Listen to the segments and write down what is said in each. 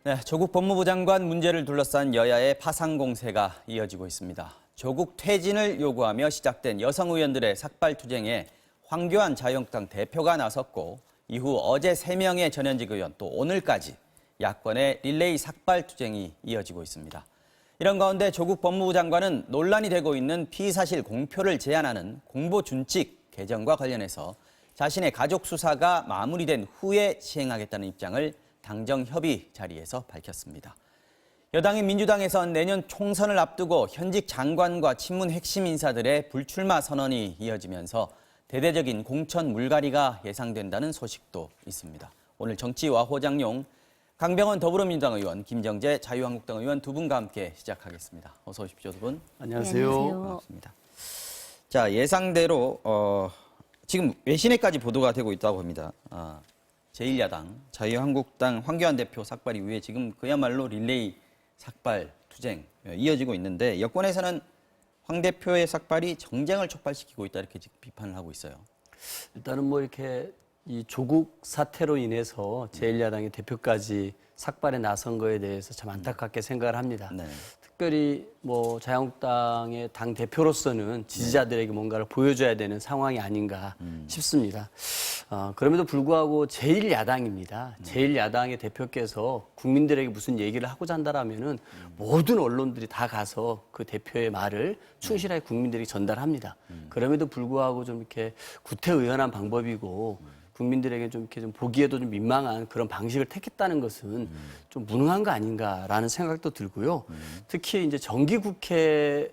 네, 조국 법무부 장관 문제를 둘러싼 여야의 파상 공세가 이어지고 있습니다. 조국 퇴진을 요구하며 시작된 여성 의원들의 삭발 투쟁에 황교안 자유한국당 대표가 나섰고 이후 어제 3명의 전현직 의원 또 오늘까지 야권의 릴레이 삭발 투쟁이 이어지고 있습니다. 이런 가운데 조국 법무부 장관은 논란이 되고 있는 피의사실 공표를 제한하는 공보준칙 개정과 관련해서 자신의 가족 수사가 마무리된 후에 시행하겠다는 입장을 당정 협의 자리에서 밝혔습니다. 여당인 민주당에선 내년 총선을 앞두고 현직 장관과 친문 핵심 인사들의 불출마 선언이 이어지면서 대대적인 공천 물갈이가 예상된다는 소식도 있습니다. 오늘 정치와 호장용, 강병원 더불어민주당 의원, 김정재 자유한국당 의원 두 분과 함께 시작하겠습니다. 어서 오십시오, 두 분. 안녕하세요. 네, 반갑습니다. 자, 예상대로 지금 외신에까지 보도가 되고 있다고 합니다. 제1야당 자유한국당 황교안 대표 삭발 이후에 지금 그야말로 릴레이 삭발 투쟁 이어지고 있는데 여권에서는 황 대표의 삭발이 정쟁을 촉발시키고 있다 이렇게 비판을 하고 있어요. 일단은 뭐 이렇게 이 조국 사태로 인해서 제1야당의 대표까지 삭발에 나선 거에 대해서 참 안타깝게 생각을 합니다. 네. 특별히 뭐 자유한국당의 당 대표로서는 지지자들에게 뭔가를 보여줘야 되는 상황이 아닌가 싶습니다. 그럼에도 불구하고 제1야당입니다. 제1야당의 대표께서 국민들에게 무슨 얘기를 하고자 한다라면은 모든 언론들이 다 가서 그 대표의 말을 충실하게 국민들에게 전달합니다. 그럼에도 불구하고 좀 이렇게 구태의연한 방법이고 국민들에게 좀 이렇게 좀 보기에도 좀 민망한 그런 방식을 택했다는 것은 좀 무능한 거 아닌가라는 생각도 들고요. 특히 이제 정기국회에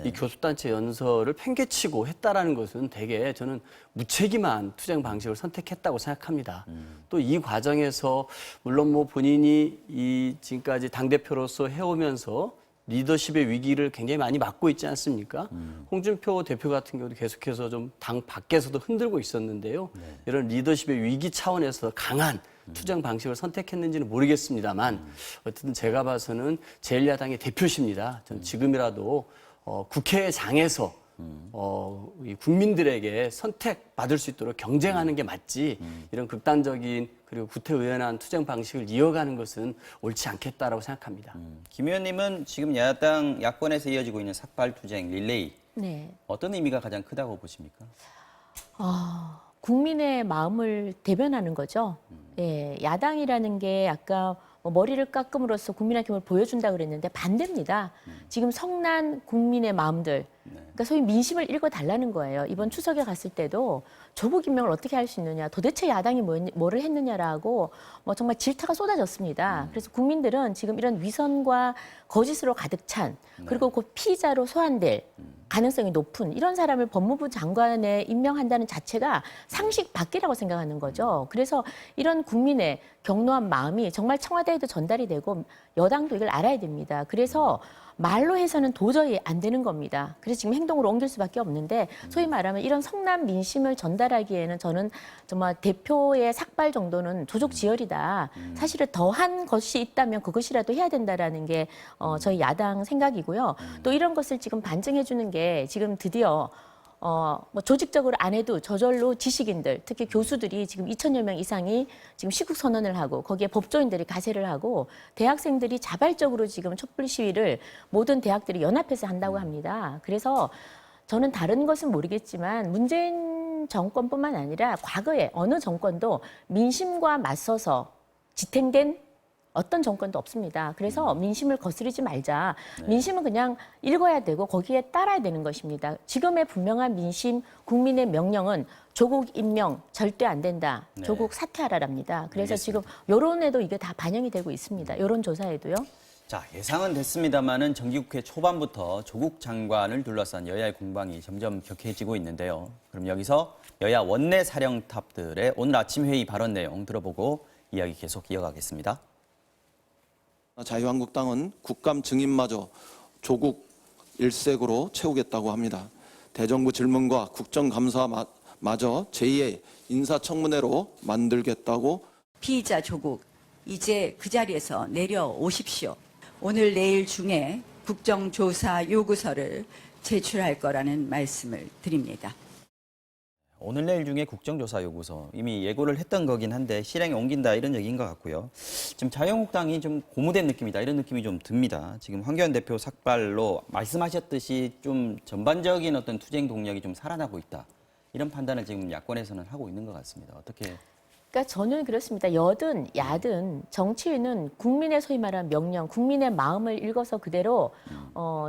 이 교수단체 연설을 팽개치고 했다라는 것은 되게 저는 무책임한 투쟁 방식을 선택했다고 생각합니다. 또 이 과정에서 물론 뭐 본인이 이 지금까지 당대표로서 해오면서 리더십의 위기를 굉장히 많이 맞고 있지 않습니까? 홍준표 대표 같은 경우도 계속해서 좀 당 밖에서도 흔들고 있었는데요. 이런 리더십의 위기 차원에서 강한 투쟁 방식을 선택했는지는 모르겠습니다만 어쨌든 제가 봐서는 제1야당의 대표십니다. 전 지금이라도 국회장에서 이 국민들에게 선택받을 수 있도록 경쟁하는 게 맞지 이런 극단적인 그리고 구태의연한 투쟁 방식을 이어가는 것은 옳지 않겠다라고 생각합니다. 김 의원님은 지금 야권에서 이어지고 있는 삭발 투쟁 릴레이 네. 어떤 의미가 가장 크다고 보십니까? 국민의 마음을 대변하는 거죠. 예, 야당이라는 게 아까 뭐 머리를 깎음으로써 국민의 힘을 보여준다 그랬는데 반대입니다. 지금 성난 국민의 마음들, 그러니까 소위 민심을 읽어달라는 거예요. 이번 추석에 갔을 때도 조국 임명을 어떻게 할 수 있느냐, 도대체 야당이 뭐를 했느냐라고 뭐 정말 질타가 쏟아졌습니다. 그래서 국민들은 지금 이런 위선과 거짓으로 가득 찬, 그리고 그 피의자로 소환될 가능성이 높은 이런 사람을 법무부 장관에 임명한다는 자체가 상식 밖이라고 생각하는 거죠. 그래서 이런 국민의 격노한 마음이 정말 청와대에도 전달이 되고 여당도 이걸 알아야 됩니다. 그래서 말로 해서는 도저히 안 되는 겁니다. 그래서 지금 행동으로 옮길 수밖에 없는데 소위 말하면 이런 성남 민심을 전달하기에는 저는 정말 대표의 삭발 정도는 조족지혈이다. 사실은 더한 것이 있다면 그것이라도 해야 된다라는 게 저희 야당 생각이고요. 또 이런 것을 지금 반증해 주는 게 지금 드디어 뭐 조직적으로 안 해도 저절로 지식인들, 특히 교수들이 지금 2,000여 명 이상이 지금 시국 선언을 하고 거기에 법조인들이 가세를 하고 대학생들이 자발적으로 지금 촛불 시위를 모든 대학들이 연합해서 한다고 합니다. 그래서 저는 다른 것은 모르겠지만 문재인 정권뿐만 아니라 과거에 어느 정권도 민심과 맞서서 지탱된 어떤 정권도 없습니다. 그래서 민심을 거스르지 말자. 민심은 그냥 읽어야 되고 거기에 따라야 되는 것입니다. 지금의 분명한 민심, 국민의 명령은 조국 임명 절대 안 된다. 조국 사퇴하라랍니다. 그래서 알겠습니다. 지금 여론에도 이게 다 반영이 되고 있습니다. 여론조사에도요. 자, 예상은 됐습니다만은 정기국회 초반부터 조국 장관을 둘러싼 여야의 공방이 점점 격해지고 있는데요. 그럼 여기서 여야 원내 사령탑들의 오늘 아침 회의 발언 내용 들어보고 이야기 계속 이어가겠습니다. 자유한국당은 국감 증인마저 조국 일색으로 채우겠다고 합니다. 대정부 질문과 국정감사마저 제2의 인사청문회로 만들겠다고. 피의자 조국, 이제 그 자리에서 내려오십시오. 오늘 내일 중에 국정조사 요구서를 제출할 거라는 말씀을 드립니다. 오늘 내일 중에 국정조사 요구서 이미 예고를 했던 거긴 한데 실행에 옮긴다 이런 얘기인 것 같고요. 지금 자유한국당이 좀 고무된 느낌이다 이런 느낌이 좀 듭니다. 지금 황교안 대표 삭발로 말씀하셨듯이 좀 전반적인 어떤 투쟁 동력이 좀 살아나고 있다. 이런 판단을 지금 야권에서는 하고 있는 것 같습니다. 어떻게? 그러니까 저는 그렇습니다. 여든 야든 정치인은 국민의 소위 말하는 명령, 국민의 마음을 읽어서 그대로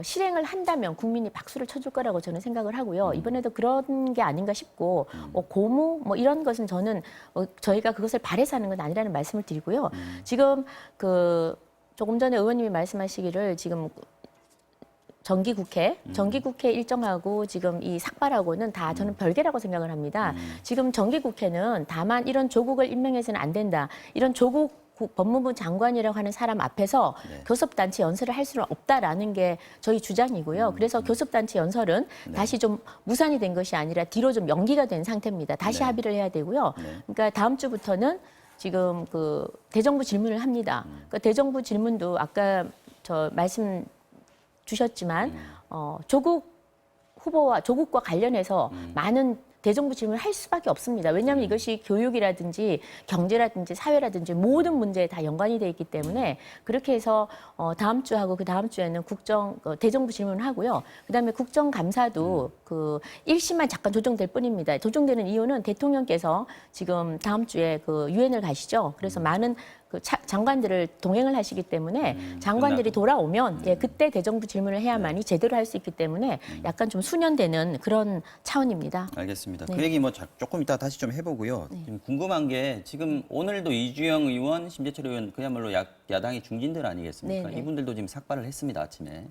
실행을 한다면 국민이 박수를 쳐줄 거라고 저는 생각을 하고요. 이번에도 그런 게 아닌가 싶고 고무 뭐 이런 것은 저는 저희가 그것을 바래서 하는 건 아니라는 말씀을 드리고요. 지금 그 조금 전에 의원님이 말씀하시기를 지금 정기국회 일정하고 지금 이 삭발하고는 다 저는 별개라고 생각을 합니다. 지금 정기국회는 다만 이런 조국을 임명해서는 안 된다. 이런 조국 법무부 장관이라고 하는 사람 앞에서 교섭단체 연설을 할 수는 없다라는 게 저희 주장이고요. 그래서 교섭단체 연설은 다시 좀 무산이 된 것이 아니라 뒤로 좀 연기가 된 상태입니다. 다시 합의를 해야 되고요. 그러니까 다음 주부터는 지금 그 대정부 질문을 합니다. 그러니까 대정부 질문도 아까 저 말씀 주셨지만 조국 후보와 조국과 관련해서 많은 대정부 질문을 할 수밖에 없습니다. 왜냐하면 이것이 교육이라든지 경제라든지 사회라든지 모든 문제에 다 연관이 돼 있기 때문에 그렇게 해서 다음 주하고 그 다음 주에는 대정부 질문을 하고요. 그다음에 국정감사도 그 일시만 잠깐 조정될 뿐입니다. 조정되는 이유는 대통령께서 지금 다음 주에 그 유엔을 가시죠. 그래서 많은 그 장관들을 동행을 하시기 때문에 장관들이 돌아오면 그때 대정부 질문을 해야만이 제대로 할 수 있기 때문에 약간 좀 수년되는 그런 차원입니다. 알겠습니다. 네. 그 얘기 뭐 조금 이따 다시 좀 해보고요. 지금 궁금한 게 지금 오늘도 이주영 의원, 심재철 의원 그야말로 야당의 중진들 아니겠습니까? 네, 네. 이분들도 지금 삭발을 했습니다. 아침에.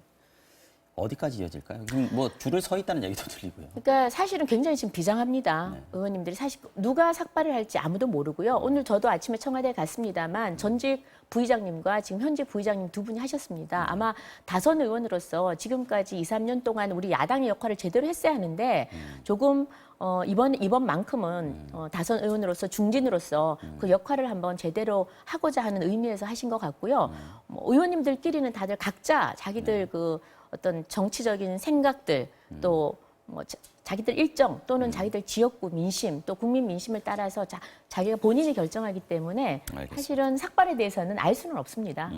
어디까지 이어질까요? 지금 뭐 줄을 서 있다는 얘기도 들리고요. 그러니까 사실은 굉장히 지금 비장합니다. 의원님들이 사실 누가 삭발을 할지 아무도 모르고요. 오늘 저도 아침에 청와대에 갔습니다만 전직 부의장님과 지금 현직 부의장님 두 분이 하셨습니다. 아마 다선 의원으로서 지금까지 2, 3년 동안 우리 야당의 역할을 제대로 했어야 하는데 조금 이번만큼은 다선 의원으로서 중진으로서 그 역할을 한번 제대로 하고자 하는 의미에서 하신 것 같고요. 뭐 의원님들끼리는 다들 각자 자기들 그 어떤 정치적인 생각들 또 뭐 자기들 일정 또는 자기들 지역구 민심 또 국민 민심을 따라서 자기가 본인이 결정하기 때문에 알겠습니다. 사실은 삭발에 대해서는 알 수는 없습니다.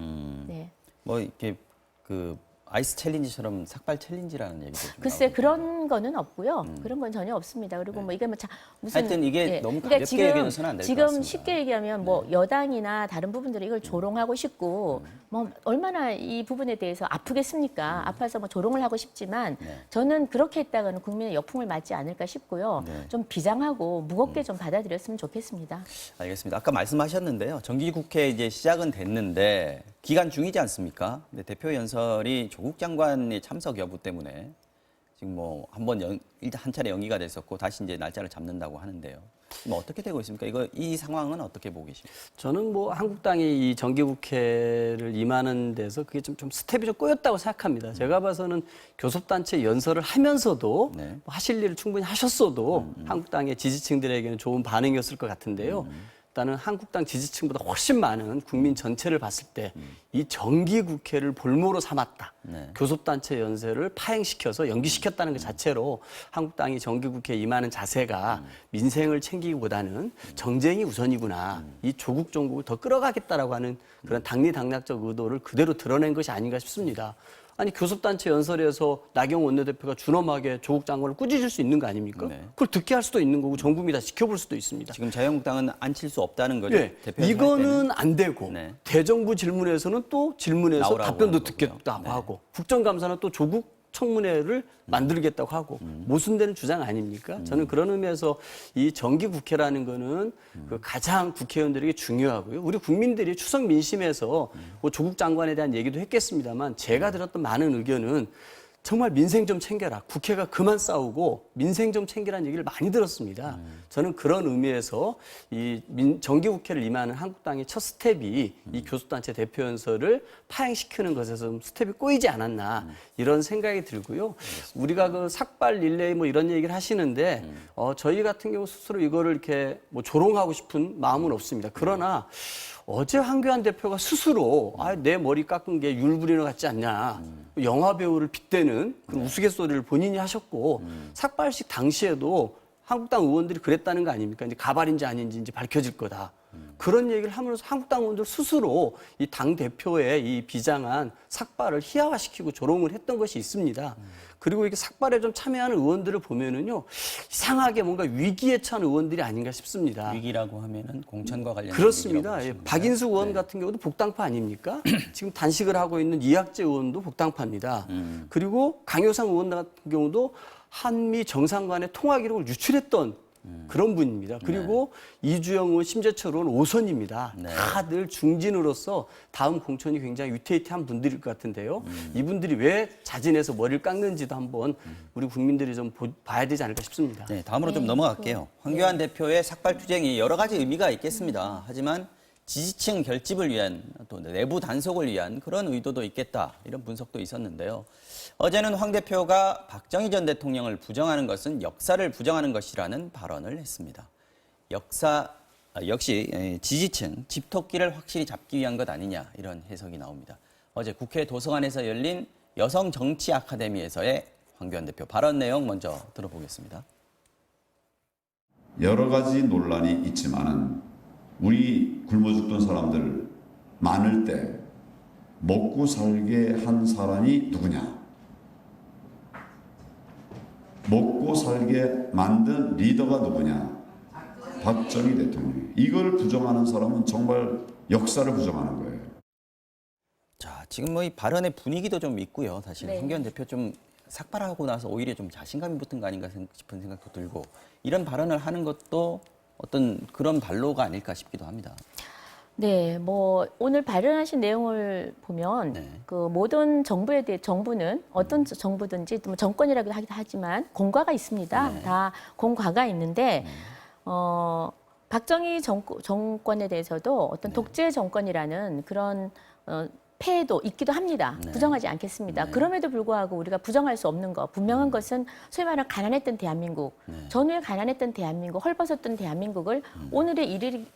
네. 뭐 이렇게 그 아이스 챌린지처럼 삭발 챌린지라는 얘기도 좀 글쎄 나오고. 그런 거는 없고요. 그런 건 전혀 없습니다. 그리고 뭐 이게 뭐 무슨 하여튼 이게 너무 가볍게 얘기해서는 안될것 지금 같습니다. 쉽게 얘기하면 뭐 여당이나 다른 부분들이 이걸 조롱하고 싶고 뭐 얼마나 이 부분에 대해서 아프겠습니까? 아파서 뭐 조롱을 하고 싶지만 저는 그렇게 했다가는 국민의 역풍을 맞지 않을까 싶고요. 좀 비장하고 무겁게 좀 받아들였으면 좋겠습니다. 알겠습니다. 아까 말씀하셨는데요. 정기국회 이제 시작은 됐는데 기간 중이지 않습니까? 근데 대표 연설이 조국 장관의 참석 여부 때문에 지금 뭐 일단 한 차례 연기가 됐었고 다시 이제 날짜를 잡는다고 하는데요. 뭐 어떻게 되고 있습니까? 이 상황은 어떻게 보고 계십니까? 저는 뭐 한국당이 이 정기국회를 임하는 데서 그게 좀 스텝이 좀 꼬였다고 생각합니다. 제가 봐서는 교섭단체 연설을 하면서도 네. 뭐 하실 일을 충분히 하셨어도 한국당의 지지층들에게는 좋은 반응이었을 것 같은데요. 일단은 한국당 지지층보다 훨씬 많은 국민 전체를 봤을 때 이 정기국회를 볼모로 삼았다. 네. 교섭단체 연설을 파행시켜서 연기시켰다는 것 자체로 한국당이 정기국회에 임하는 자세가 민생을 챙기기보다는 정쟁이 우선이구나. 이 조국 정국을 더 끌어가겠다라고 하는 그런 당리당략적 의도를 그대로 드러낸 것이 아닌가 싶습니다. 아니 교섭단체 연설에서 나경원 원내대표가 준엄하게 조국 장관을 꾸짖을 수 있는 거 아닙니까? 네. 그걸 듣게 할 수도 있는 거고 전 국민이 다 지켜볼 수도 있습니다. 지금 자유한국당은 안 칠 수 없다는 거죠? 예, 대표 연설할 때는? 이거는 안 되고 네. 대정부 질문에서는 또 질문해서 나오라고 답변도 하는 듣겠다고 거고요. 네. 하고 국정감사는 또 조국 청문회를 만들겠다고 하고 모순되는 주장 아닙니까? 저는 그런 의미에서 이 정기국회라는 거는 그 가장 국회의원들에게 중요하고요. 우리 국민들이 추석 민심에서 뭐 조국 장관에 대한 얘기도 했겠습니다만 제가 들었던 많은 의견은 정말 민생 좀 챙겨라. 국회가 그만 싸우고 민생 좀 챙기라는 얘기를 많이 들었습니다. 저는 그런 의미에서 이 정기국회를 임하는 한국당의 첫 스텝이 이 교섭단체 대표 연설을 파행시키는 것에서 좀 스텝이 꼬이지 않았나 이런 생각이 들고요. 우리가 그 삭발 릴레이 뭐 이런 얘기를 하시는데 저희 같은 경우 스스로 이거를 이렇게 뭐 조롱하고 싶은 마음은 없습니다. 그러나 어제 황교안 대표가 스스로 내 머리 깎은 게 율브리너 같지 않냐. 영화 배우를 빗대는 그런 우스갯소리를 본인이 하셨고 삭발식 당시에도 한국당 의원들이 그랬다는 거 아닙니까? 이제 가발인지 아닌지 이제 밝혀질 거다. 그런 얘기를 하면서 한국당 의원들 스스로 이 당 대표의 이 비장한 삭발을 희화화시키고 조롱을 했던 것이 있습니다. 그리고 이게 삭발에 좀 참여하는 의원들을 보면은요, 이상하게 뭔가 위기에 처한 의원들이 아닌가 싶습니다. 위기라고 하면은 공천과 관련된 그렇습니다. 위기라고 예, 보시는 박인수 건가요? 의원 같은 경우도 복당파 아닙니까? 지금 단식을 하고 있는 이학재 의원도 복당파입니다. 그리고 강효상 의원 같은 경우도 한미 정상간의 통화 기록을 유출했던 그런 분입니다. 그리고 이주영 의원, 심재철 의원 5선입니다. 네. 다들 중진으로서 다음 공천이 굉장히 위태위태한 분들일 것 같은데요. 이분들이 왜 자진해서 머리를 깎는지도 한번 우리 국민들이 좀 봐야 되지 않을까 싶습니다. 네, 다음으로 좀 넘어갈게요. 황교안 대표의 삭발 투쟁이 여러 가지 의미가 있겠습니다. 하지만 지지층 결집을 위한 또 내부 단속을 위한 그런 의도도 있겠다, 이런 분석도 있었는데요. 어제는 황 대표가 박정희 전 대통령을 부정하는 것은 역사를 부정하는 것이라는 발언을 했습니다. 역시 지지층 집토끼를 확실히 잡기 위한 것 아니냐, 이런 해석이 나옵니다. 어제 국회 도서관에서 열린 여성 정치 아카데미에서의 황교안 대표 발언 내용 먼저 들어보겠습니다. 여러 가지 논란이 있지만은 우리 굶어 죽던 사람들 많을 때 먹고 살게 한 사람이 누구냐? 먹고 살게 만든 리더가 누구냐? 박정희 대통령. 이걸 부정하는 사람은 정말 역사를 부정하는 거예요. 자, 지금 뭐 이 발언의 분위기도 좀 있고요. 사실 네. 황교안 대표 좀 삭발하고 나서 오히려 좀 자신감이 붙은 거 아닌가 싶은 생각도 들고, 이런 발언을 하는 것도 어떤 그런 발로가 아닐까 싶기도 합니다. 네, 뭐 오늘 발언하신 내용을 보면 네. 그 모든 정부에 대해 정부는 어떤 정부든지 뭐 정권이라고 하기도 하지만 공과가 있습니다. 네. 다 공과가 있는데 박정희 정권에 대해서도 어떤 독재 정권이라는 그런 폐해도 있기도 합니다. 네. 부정하지 않겠습니다. 네. 그럼에도 불구하고 우리가 부정할 수 없는 거, 분명한 것은 소위 말하는 가난했던 대한민국, 네. 전후에 가난했던 대한민국, 헐벗었던 대한민국을 오늘에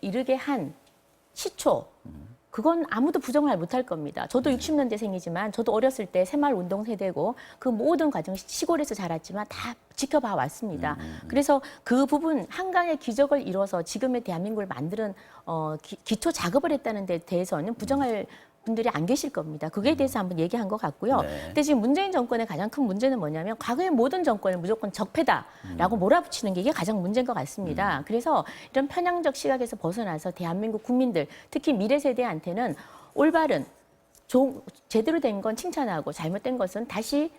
이르게 한 시초, 그건 아무도 부정을 못할 겁니다. 저도 60년대생이지만 저도 어렸을 때 새마을 운동 세대고 그 모든 과정 시골에서 자랐지만 다 지켜봐 왔습니다. 그래서 그 부분 한강의 기적을 이뤄서 지금의 대한민국을 만드는 기초 작업을 했다는 데 대해서는 부정할 분들이 안 계실 겁니다. 그거에 대해서 한번 얘기한 것 같고요. 네. 근데 지금 문재인 정권의 가장 큰 문제는 뭐냐면 과거의 모든 정권을 무조건 적폐다라고 몰아붙이는 게 이게 가장 문제인 것 같습니다. 그래서 이런 편향적 시각에서 벗어나서 대한민국 국민들, 특히 미래 세대한테는 올바른 제대로 된 건 칭찬하고 잘못된 것은 다시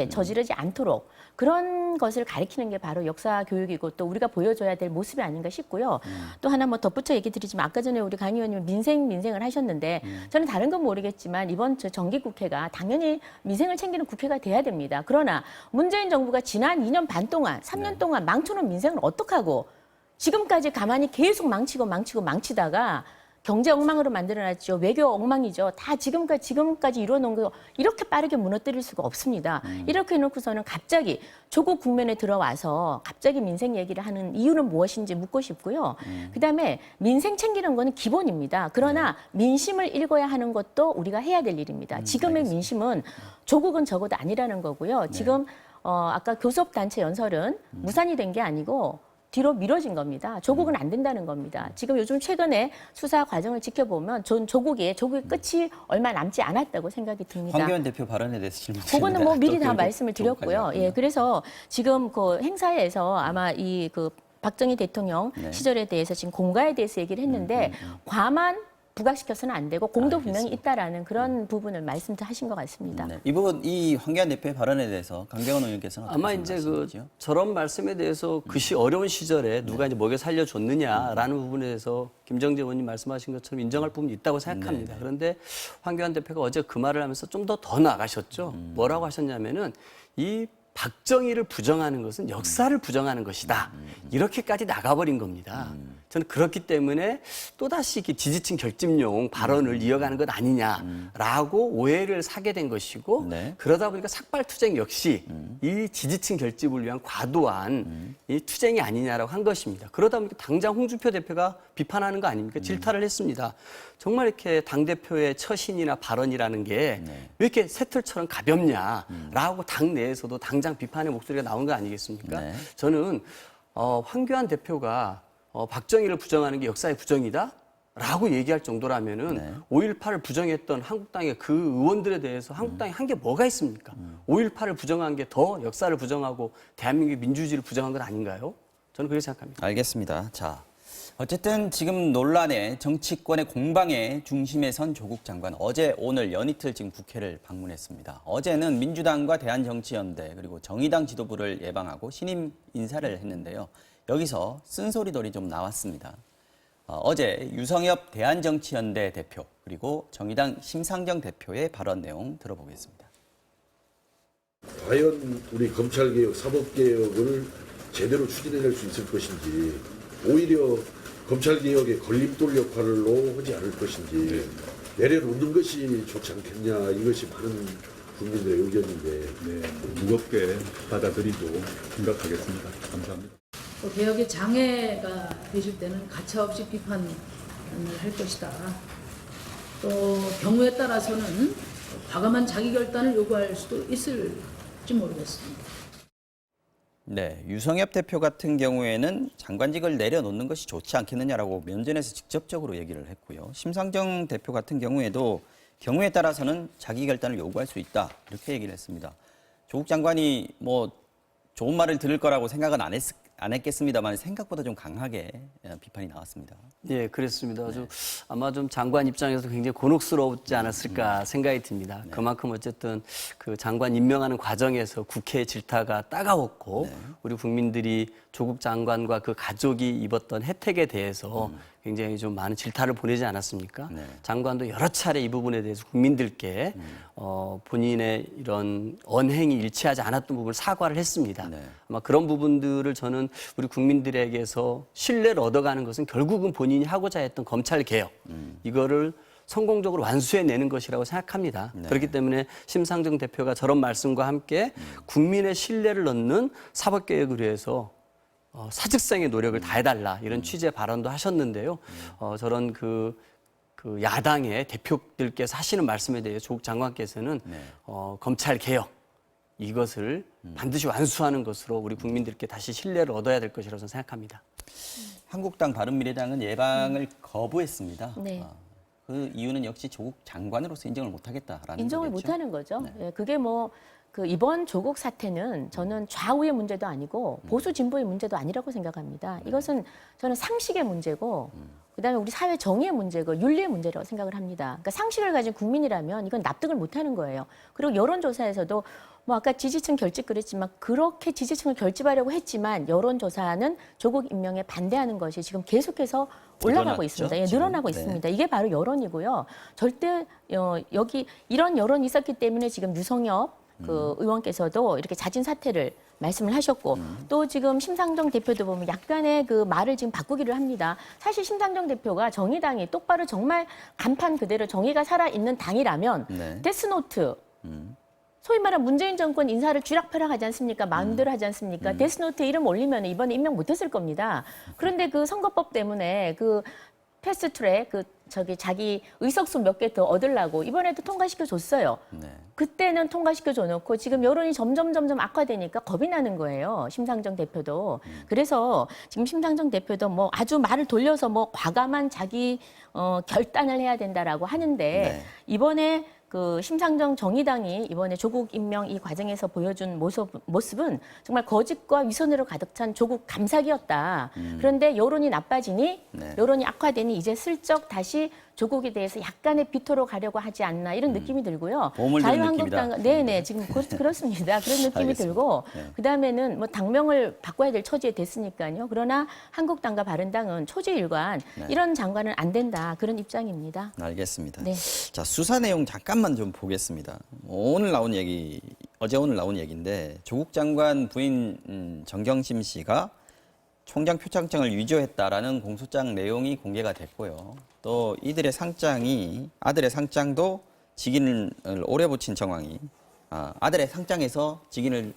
저지르지 않도록 그런 것을 가리키는 게 바로 역사 교육이고 또 우리가 보여줘야 될 모습이 아닌가 싶고요. 또 하나 뭐 덧붙여 얘기 드리지만 아까 전에 우리 강 의원님 민생을 하셨는데 저는 다른 건 모르겠지만 이번 정기국회가 당연히 민생을 챙기는 국회가 돼야 됩니다. 그러나 문재인 정부가 지난 2년 반 동안 3년 동안 망쳐놓은 민생을 어떡하고 지금까지 가만히 계속 망치다가 경제 엉망으로 만들어놨죠. 외교 엉망이죠. 다 지금까지 이뤄놓은 거 이렇게 빠르게 무너뜨릴 수가 없습니다. 이렇게 해놓고서는 갑자기 조국 국면에 들어와서 갑자기 민생 얘기를 하는 이유는 무엇인지 묻고 싶고요. 그다음에 민생 챙기는 거는 기본입니다. 그러나 민심을 읽어야 하는 것도 우리가 해야 될 일입니다. 지금의 민심은 조국은 적어도 아니라는 거고요. 지금 아까 교섭단체 연설은 무산이 된 게 아니고 뒤로 미뤄진 겁니다. 조국은 안 된다는 겁니다. 지금 요즘 최근에 수사 과정을 지켜보면 조국의 끝이 얼마 남지 않았다고 생각이 듭니다. 황교안 대표 발언에 대해서 질문. 그거는 뭐 미리 다 말씀을 드렸고요. 예, 그래서 지금 그 행사에서 아마 그 박정희 대통령 네. 시절에 대해서 지금 공과에 대해서 얘기를 했는데 과만 부각시켜서는 안 되고 공도 분명히 있다라는 그런 부분을 말씀하신 것 같습니다. 네. 이 부분, 이 황교안 대표의 발언에 대해서 강병원 의원께서는 아마 어떻게 이제 말씀하시죠? 저런 말씀에 대해서 어려운 시절에 누가 이제 먹여 살려줬느냐라는 부분에 대해서 김정재 의원님 말씀하신 것처럼 인정할 부분이 있다고 생각합니다. 그런데 황교안 대표가 어제 그 말을 하면서 좀 더 나가셨죠. 뭐라고 하셨냐면은 이 박정희를 부정하는 것은 역사를 부정하는 것이다. 이렇게까지 나가버린 겁니다. 저는 그렇기 때문에 또다시 지지층 결집용 발언을 이어가는 것 아니냐라고 오해를 사게 된 것이고 네. 그러다 보니까 삭발투쟁 역시 이 지지층 결집을 위한 과도한 이 투쟁이 아니냐라고 한 것입니다. 그러다 보니까 당장 홍준표 대표가 비판하는 거 아닙니까? 질타를 했습니다. 정말 이렇게 당대표의 처신이나 발언이라는 게 왜 이렇게 새털처럼 가볍냐라고 당 내에서도 당장 당장 비판의 목소리가 나온 거 아니겠습니까? 네. 저는 황교안 대표가 박정희를 부정하는 게 역사의 부정이다? 라고 얘기할 정도라면은 네. 5.18을 부정했던 한국당의 그 의원들에 대해서 한국당이 한 게 뭐가 있습니까? 5.18을 부정한 게 더 역사를 부정하고 대한민국의 민주주의를 부정한 건 아닌가요? 저는 그렇게 생각합니다. 알겠습니다. 자, 어쨌든 지금 논란의 정치권의 공방의 중심에 선 조국 장관 어제 오늘 연이틀 지금 국회를 방문했습니다. 어제는 민주당과 대한정치연대 그리고 정의당 지도부를 예방하고 신임 인사를 했는데요. 여기서 쓴소리들이 좀 나왔습니다. 어제 유성엽 대한정치연대 대표 그리고 정의당 심상정 대표의 발언 내용 들어보겠습니다. 과연 우리 검찰개혁, 사법개혁을 제대로 추진해낼 수 있을 것인지 오히려 검찰개혁의 걸림돌 역할로 하지 않을 것인지 내려놓는 것이 좋지 않겠냐 이것이 많은 국민들의 의견인데 무겁게 받아들이고 생각하겠습니다. 감사합니다. 또 개혁의 장애가 되실 때는 가차없이 비판을 할 것이다. 또 경우에 따라서는 과감한 자기 결단을 요구할 수도 있을지 모르겠습니다. 네, 유성엽 대표 같은 경우에는 장관직을 내려놓는 것이 좋지 않겠느냐라고 면전에서 직접적으로 얘기를 했고요. 심상정 대표 같은 경우에도 경우에 따라서는 자기 결단을 요구할 수 있다 이렇게 얘기를 했습니다. 조국 장관이 뭐 좋은 말을 들을 거라고 생각은 안 했겠습니다만 생각보다 좀 강하게 비판이 나왔습니다. 예, 그렇습니다. 아마 좀 장관 입장에서 굉장히 곤혹스러웠지 않았을까 생각이 듭니다. 그만큼 어쨌든 그 장관 임명하는 과정에서 국회의 질타가 따가웠고 우리 국민들이 조국 장관과 그 가족이 입었던 혜택에 대해서 굉장히 좀 많은 질타를 보내지 않았습니까? 장관도 여러 차례 이 부분에 대해서 국민들께 본인의 이런 언행이 일치하지 않았던 부분을 사과를 했습니다. 아마 그런 부분들을 저는 우리 국민들에게서 신뢰를 얻어가는 것은 결국은 본인이 하고자 했던 검찰 개혁 이거를 성공적으로 완수해내는 것이라고 생각합니다. 그렇기 때문에 심상정 대표가 저런 말씀과 함께 국민의 신뢰를 얻는 사법개혁을 위해서 사직생의 노력을 다해달라 이런 취지의 발언도 하셨는데요. 저런 그 야당의 대표들께서 하시는 말씀에 대해 조국 장관께서는 검찰 개혁 이것을 반드시 완수하는 것으로 우리 국민들께 다시 신뢰를 얻어야 될 것이라고 저는 생각합니다. 한국당 바른미래당은 예방을 거부했습니다. 네. 그 이유는 역시 조국 장관으로서 인정을 못하겠다라는 인정을 거겠죠? 못하는 거죠. 예, 그게 뭐 그 이번 조국 사태는 저는 좌우의 문제도 아니고 보수 진보의 문제도 아니라고 생각합니다. 이것은 저는 상식의 문제고 그다음에 우리 사회 정의의 문제고 윤리의 문제라고 생각을 합니다. 그러니까 상식을 가진 국민이라면 이건 납득을 못하는 거예요. 그리고 여론조사에서도 뭐 아까 지지층 결집 그랬지만 그렇게 지지층을 결집하려고 했지만 여론조사는 조국 임명에 반대하는 것이 지금 계속해서 올라가고 늘어났죠, 있습니다. 예, 지금. 늘어나고 네. 있습니다. 이게 바로 여론이고요. 절대 여기 이런 여론이 있었기 때문에 지금 유성엽 그 의원께서도 이렇게 자진 사퇴를 말씀을 하셨고 또 지금 심상정 대표도 보면 약간의 그 말을 지금 바꾸기를 합니다. 사실 심상정 대표가 정의당이 똑바로 정말 간판 그대로 정의가 살아있는 당이라면 데스노트 소위 말하는 문재인 정권 인사를 쥐락펴락하지 않습니까? 마음대로 하지 않습니까? 데스노트 이름 올리면 이번에 임명 못했을 겁니다. 그런데 그 선거법 때문에 그 패스트트랙 자기 의석수 몇 개 더 얻으려고 이번에도 통과시켜 줬어요. 그때는 통과시켜 줘놓고 지금 여론이 점점 악화되니까 겁이 나는 거예요. 심상정 대표도. 그래서 지금 심상정 대표도 뭐 아주 말을 돌려서 뭐 과감한 자기 결단을 해야 된다라고 하는데 이번에 그 심상정 정의당이 이번에 조국 임명 이 과정에서 보여준 모습은 정말 거짓과 위선으로 가득 찬 조국 감사기였다. 그런데 여론이 나빠지니 여론이 악화되니 이제 슬쩍 다시 조국에 대해서 약간의 비토로 가려고 하지 않나 이런 느낌이 들고요. 보물 드는 느낌이다. 네네 지금 그렇습니다. 그런 느낌이 들고 그다음에는 뭐 당명을 바꿔야 될 처지에 됐으니까요. 그러나 한국당과 바른당은 초지일관 이런 장관은 안 된다 그런 입장입니다. 알겠습니다. 네. 자, 수사 내용 잠깐만 좀 보겠습니다. 어제 오늘 나온 얘기인데 조국 장관 부인 정경심 씨가 총장 표창장을 위조했다라는 공소장 내용이 공개가 됐고요. 또 이들의 아들의 상장도 직인을 오래 붙인 정황이 아들의 상장에서 직인을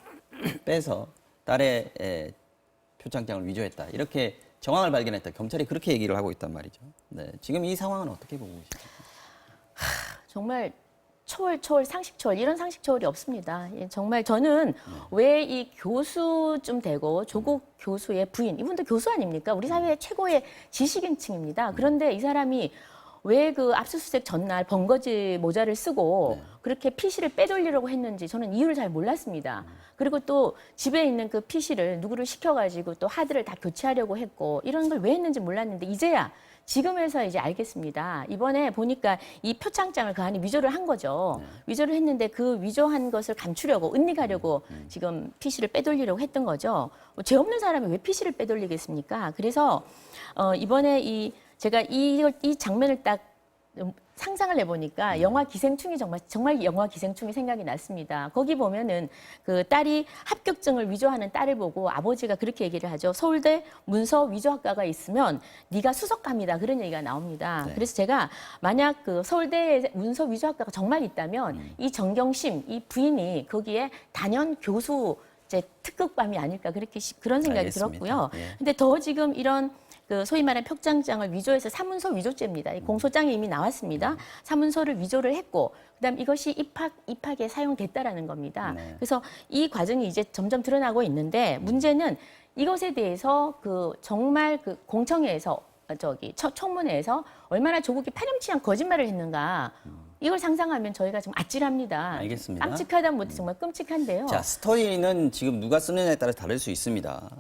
빼서 딸의 표창장을 위조했다. 이렇게 정황을 발견했다. 경찰이 그렇게 얘기를 하고 있단 말이죠. 네, 지금 이 상황은 어떻게 보고 계십니까? 정말 초월, 상식초월 이런 상식초월이 없습니다. 예, 정말 저는 왜 이 교수쯤 되고 조국 교수의 부인, 이분도 교수 아닙니까? 우리 사회의 최고의 지식인층입니다. 그런데 이 사람이 왜 그 압수수색 전날 번거지 모자를 쓰고 그렇게 PC를 빼돌리려고 했는지 저는 이유를 잘 몰랐습니다. 그리고 또 집에 있는 그 PC를 누구를 시켜가지고 또 하드를 다 교체하려고 했고 이런 걸 왜 했는지 몰랐는데 이제야 지금에서 이제 알겠습니다. 이번에 보니까 이 표창장을 그 안에 위조를 한 거죠. 위조를 했는데 그 위조한 것을 감추려고 은닉하려고 지금 PC를 빼돌리려고 했던 거죠. 죄 없는 사람이 왜 PC를 빼돌리겠습니까? 그래서 이번에 제가 이 장면을 딱 상상을 해보니까 영화 기생충이 정말 영화 기생충이 생각이 났습니다. 거기 보면은 그 딸이 합격증을 위조하는 딸을 보고 아버지가 그렇게 얘기를 하죠. 서울대 문서 위조학과가 있으면 네가 수석감이다 그런 얘기가 나옵니다. 네. 그래서 제가 만약 그 서울대 문서 위조학과가 정말 있다면 이 정경심 이 부인이 거기에 단연 교수 특급감이 아닐까 그런 생각이 알겠습니다. 들었고요. 예. 근데 더 지금 이런 그 소위 말하는 표창장을 위조해서 사문서 위조죄입니다. 이 공소장이 이미 나왔습니다. 사문서를 위조를 했고, 그다음 이것이 입학에 사용됐다라는 겁니다. 네. 그래서 이 과정이 이제 점점 드러나고 있는데 문제는 이것에 대해서 그 정말 그 공청회에서 청문회에서 얼마나 조국이 파렴치한 거짓말을 했는가. 이걸 상상하면 저희가 좀 아찔합니다. 알겠습니다. 깜찍하다 못해 정말 끔찍한데요. 자, 스토리는 지금 누가 쓰느냐에 따라 다를 수 있습니다.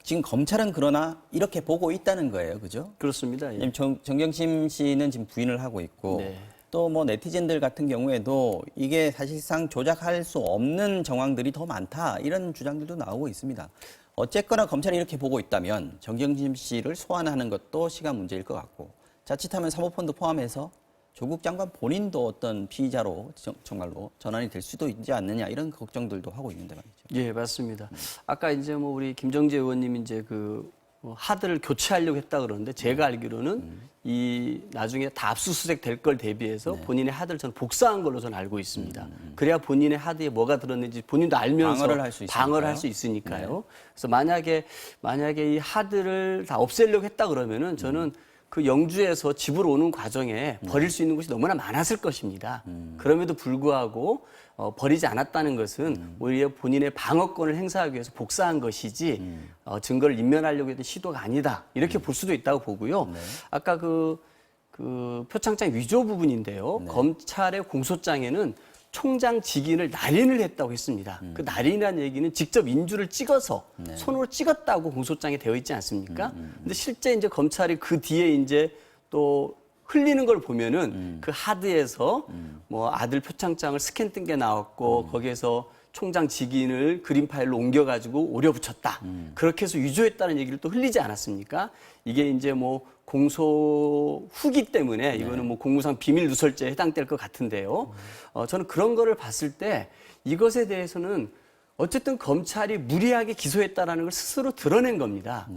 지금 검찰은 그러나 이렇게 보고 있다는 거예요, 그죠? 그렇습니다. 예. 정경심 씨는 지금 부인을 하고 있고 네. 또 뭐 네티즌들 같은 경우에도 이게 사실상 조작할 수 없는 정황들이 더 많다 이런 주장들도 나오고 있습니다. 어쨌거나 검찰이 이렇게 보고 있다면 정경심 씨를 소환하는 것도 시간 문제일 것 같고 자칫하면 사모펀드 포함해서 조국 장관 본인도 어떤 피의자로 정말로 전환이 될 수도 있지 않느냐 이런 걱정들도 하고 있는데 말이죠. 예, 맞습니다. 아까 이제 뭐 우리 김정재 의원님 이제 그 하드를 교체하려고 했다 그러는데 제가 알기로는 이 나중에 다 압수수색 될 걸 대비해서 본인의 하드를 저는 복사한 걸로 저는 알고 있습니다. 그래야 본인의 하드에 뭐가 들었는지 본인도 알면서 방어를 할 수 있으니까요. 그래서 만약에 이 하드를 다 없애려고 했다 그러면은 저는 그 영주에서 집으로 오는 과정에 버릴 수 있는 곳이 너무나 많았을 것입니다. 그럼에도 불구하고 버리지 않았다는 것은 오히려 본인의 방어권을 행사하기 위해서 복사한 것이지 증거를 인멸하려고 했던 시도가 아니다. 이렇게 볼 수도 있다고 보고요. 네. 아까 그 표창장 위조 부분인데요. 네. 검찰의 공소장에는 총장 직인을 날인을 했다고 했습니다. 그 날인이라는 얘기는 직접 인주를 찍어서 손으로 찍었다고 공소장에 되어 있지 않습니까? 근데 실제 이제 검찰이 그 뒤에 이제 또 흘리는 걸 보면은 그 하드에서 뭐 아들 표창장을 스캔 뜬 게 나왔고 거기에서 총장 직인을 그림 파일로 옮겨가지고 오려 붙였다. 그렇게 해서 위조했다는 얘기를 또 흘리지 않았습니까? 이게 이제 뭐 공소 후기 때문에 이거는 뭐 공무상 비밀 누설죄에 해당될 것 같은데요. 저는 그런 거를 봤을 때 이것에 대해서는 어쨌든 검찰이 무리하게 기소했다라는 걸 스스로 드러낸 겁니다.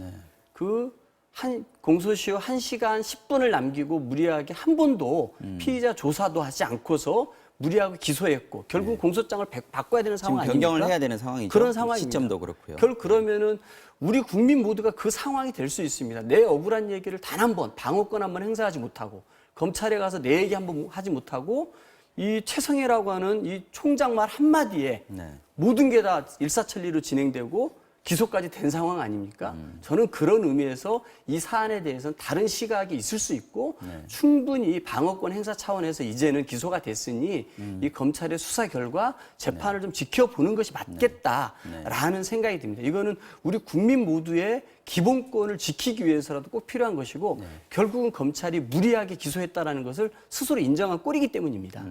공소시효 1시간 10분을 남기고 무리하게 한 번도 피의자 조사도 하지 않고서 무리하게 기소했고 결국 공소장을 바꿔야 되는 상황 아닙니까? 변경을 해야 되는 상황이죠. 그런 상황입니다. 시점도 그렇고요. 그러면은 우리 국민 모두가 그 상황이 될 수 있습니다. 내 억울한 얘기를 단 한 번, 방어권 한 번 행사하지 못하고 검찰에 가서 내 얘기 한 번 하지 못하고 이 최성해라고 하는 이 총장 말 한마디에 모든 게 다 일사천리로 진행되고 기소까지 된 상황 아닙니까? 저는 그런 의미에서 이 사안에 대해서는 다른 시각이 있을 수 있고 충분히 방어권 행사 차원에서 이제는 기소가 됐으니 이 검찰의 수사 결과 재판을 좀 지켜보는 것이 맞겠다라는 생각이 듭니다. 이거는 우리 국민 모두의 기본권을 지키기 위해서라도 꼭 필요한 것이고 결국은 검찰이 무리하게 기소했다라는 것을 스스로 인정한 꼴이기 때문입니다.